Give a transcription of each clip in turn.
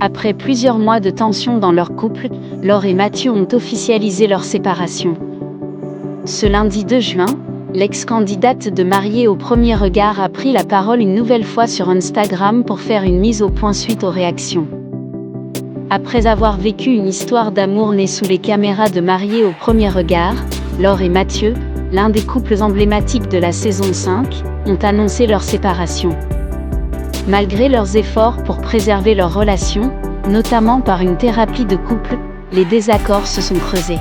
Après plusieurs mois de tension dans leur couple, Laure et Mathieu ont officialisé leur séparation. Ce lundi 2 juin, l'ex-candidate de Mariée au premier regard a pris la parole une nouvelle fois sur Instagram pour faire une mise au point suite aux réactions. Après avoir vécu une histoire d'amour née sous les caméras de Mariée au premier regard, Laure et Mathieu, l'un des couples emblématiques de la saison 5, ont annoncé leur séparation. Malgré leurs efforts pour préserver leur relation, notamment par une thérapie de couple, les désaccords se sont creusés.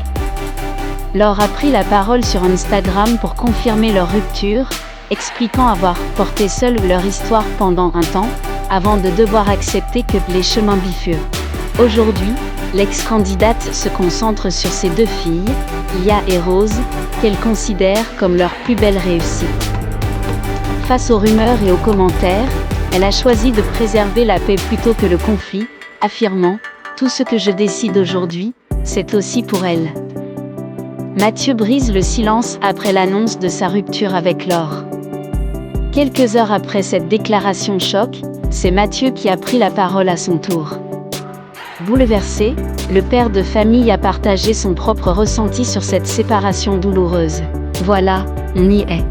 Laure a pris la parole sur Instagram pour confirmer leur rupture, expliquant avoir porté seule leur histoire pendant un temps, avant de devoir accepter que les chemins bifurquent. Aujourd'hui, l'ex-candidate se concentre sur ses deux filles, Lia et Rose, qu'elle considère comme leur plus belle réussite. Face aux rumeurs et aux commentaires, elle a choisi de préserver la paix plutôt que le conflit, affirmant « Tout ce que je décide aujourd'hui, c'est aussi pour elle ». Mathieu brise le silence après l'annonce de sa rupture avec Laure. Quelques heures après cette déclaration choc, c'est Mathieu qui a pris la parole à son tour. Bouleversé, le père de famille a partagé son propre ressenti sur cette séparation douloureuse. Voilà, on y est.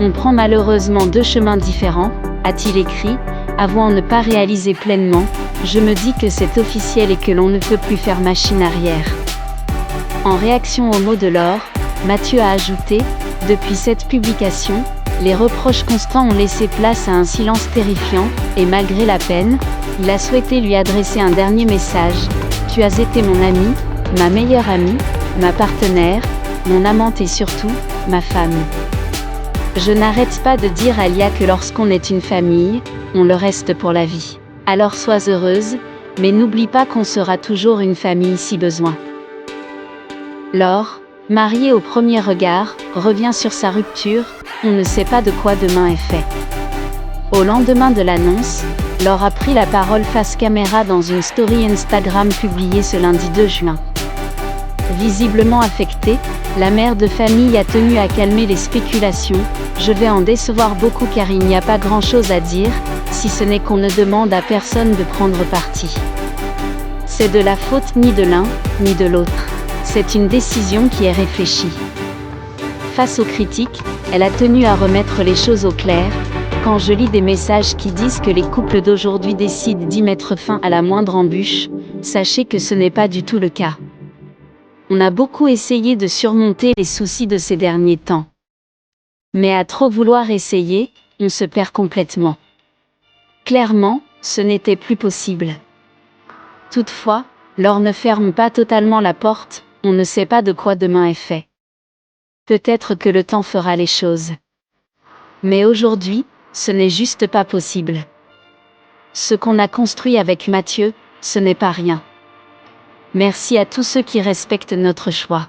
On prend malheureusement deux chemins différents, a-t-il écrit, avouant ne pas réaliser pleinement, je me dis que c'est officiel et que l'on ne peut plus faire machine arrière. En réaction aux mots de Laure, Mathieu a ajouté, depuis cette publication, les reproches constants ont laissé place à un silence terrifiant, et malgré la peine, il a souhaité lui adresser un dernier message, tu as été mon ami, ma meilleure amie, ma partenaire, mon amante et surtout, ma femme. Je n'arrête pas de dire à Lia que lorsqu'on est une famille, on le reste pour la vie. Alors sois heureuse, mais n'oublie pas qu'on sera toujours une famille si besoin. Laure, mariée au premier regard, revient sur sa rupture, on ne sait pas de quoi demain est fait. Au lendemain de l'annonce, Laure a pris la parole face caméra dans une story Instagram publiée ce lundi 2 juin. Visiblement affectée, la mère de famille a tenu à calmer les spéculations. Je vais en décevoir beaucoup car il n'y a pas grand-chose à dire, si ce n'est qu'on ne demande à personne de prendre parti. C'est de la faute ni de l'un, ni de l'autre. C'est une décision qui est réfléchie. Face aux critiques, elle a tenu à remettre les choses au clair. Quand je lis des messages qui disent que les couples d'aujourd'hui décident d'y mettre fin à la moindre embûche, sachez que ce n'est pas du tout le cas. On a beaucoup essayé de surmonter les soucis de ces derniers temps. Mais à trop vouloir essayer, on se perd complètement. Clairement, ce n'était plus possible. Toutefois, Laure ne ferme pas totalement la porte, on ne sait pas de quoi demain est fait. Peut-être que le temps fera les choses. Mais aujourd'hui, ce n'est juste pas possible. Ce qu'on a construit avec Mathieu, ce n'est pas rien. Merci à tous ceux qui respectent notre choix.